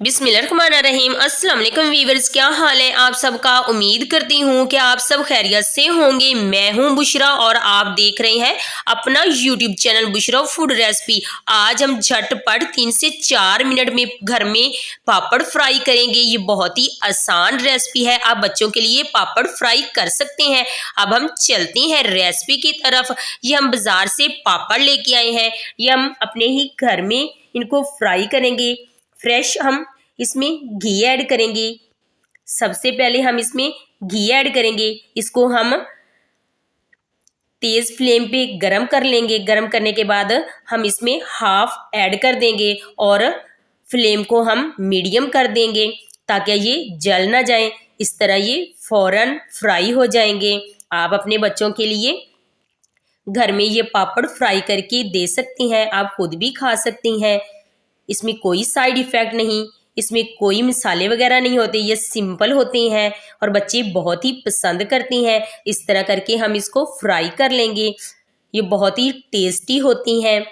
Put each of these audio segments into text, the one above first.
बिस्मिल्लाहिर्रहमानिर्रहीम। अस्सलाम वालेकुम वीवर्स, क्या हाल है आप सबका। उम्मीद करती हूँ कि आप सब खैरियत से होंगे। मैं हूँ बुशरा और आप देख रहे हैं अपना YouTube channel Bushra food recipe. आज हम झटपट 3 से 4 मिनट में घर में पापड़ फ्राई करेंगे। ये बहुत ही आसान रेसिपी है, आप बच्चों के लिए पापड़ फ्राई कर सकते हैं। अब हम चलते हैं रेसिपी की तरफ। ये हम बाजार से पापड़ लेके आए हैं, ये हम अपने ही घर में इनको फ्राई करेंगे। फ्रेश हम इसमें घी ऐड करेंगे। सबसे पहले हम इसमें घी ऐड करेंगे। इसको हम तेज फ्लेम पे गरम कर लेंगे। गरम करने के बाद हम इसमें हाफ ऐड कर देंगे और फ्लेम को हम मीडियम कर देंगे ताकि ये जल ना जाए। इस तरह ये फौरन फ्राई हो जाएंगे। आप अपने बच्चों के लिए घर में ये पापड़ फ्राई करके दे सकती हैं, आप खुद भी खा सकती हैं। इसमें कोई साइड इफ़ेक्ट नहीं, इसमें कोई मसाले वगैरह नहीं होते, ये सिंपल होते हैं और बच्चे बहुत ही पसंद करते हैं। इस तरह करके हम इसको फ्राई कर लेंगे, ये बहुत ही टेस्टी होती हैं।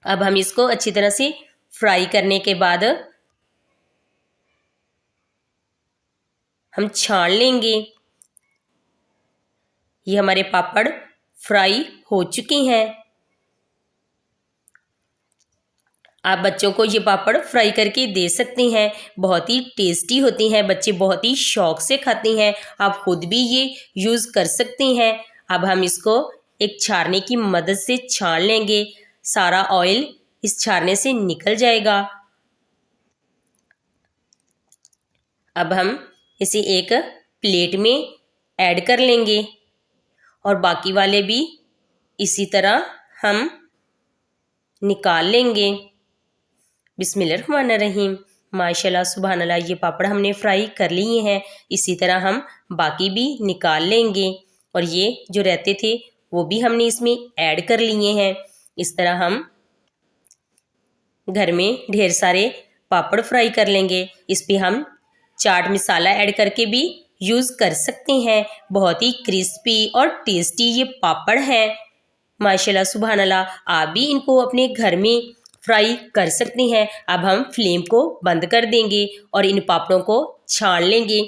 अब हम इसको अच्छी तरह से फ्राई करने के बाद हम छान लेंगे। ये हमारे पापड़ फ्राई हो चुके हैं। आप बच्चों को ये पापड़ फ्राई करके दे सकते हैं, बहुत ही टेस्टी होती हैं, बच्चे बहुत ही शौक से खाते हैं। आप खुद भी ये यूज़ कर सकते हैं। अब हम इसको एक छानने की मदद से छान लेंगे, सारा ऑयल इस छानने से निकल जाएगा। अब हम इसे एक प्लेट में ऐड कर लेंगे और बाकी वाले भी इसी तरह हम निकाल लेंगे। बिस्मिल्लाहिर्रहमानिर्रहीम। माशाल्लाह सुभानअल्लाह, ये पापड़ हमने फ्राई कर लिए हैं। इसी तरह हम बाकी भी निकाल लेंगे और ये जो रहते थे वो भी हमने इसमें ऐड कर लिए हैं। इस तरह हम घर में ढेर सारे पापड़ फ्राई कर लेंगे। इस पे हम चाट मसाला ऐड करके भी यूज़ कर सकते हैं। बहुत ही क्रिस्पी और टेस्टी ये पापड़ हैं। माशाल्लाह सुभानअल्लाह, आप भी इनको अपने घर में फ्राई कर सकते हैं। अब हम फ्लेम को बंद कर देंगे और इन पापड़ों को छान लेंगे।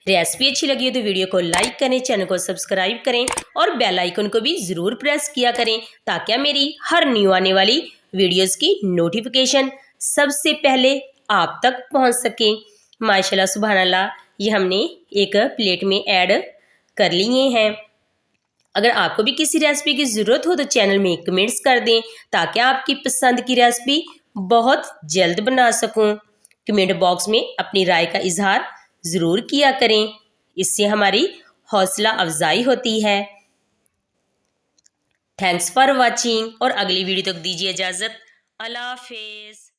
रेसिपी अच्छी लगी हो तो वीडियो को लाइक करें, चैनल को सब्सक्राइब करें और बेल आइकन को भी ज़रूर प्रेस किया करें ताकि मेरी हर न्यू आने वाली वीडियोस की नोटिफिकेशन सबसे पहले आप तक पहुंच सके। माशाल्लाह सुभानअल्लाह, ये हमने एक प्लेट में ऐड कर लिए हैं। अगर आपको भी किसी रेसिपी की ज़रूरत हो तो चैनल में कमेंट्स कर दें ताकि आपकी पसंद की रेसिपी बहुत जल्द बना सकूं। कमेंट बॉक्स में अपनी राय का इजहार ज़रूर किया करें, इससे हमारी हौसला अफजाई होती है। थैंक्स फॉर वॉचिंग और अगली वीडियो तक दीजिए इजाज़त। अल्लाह हाफिज़।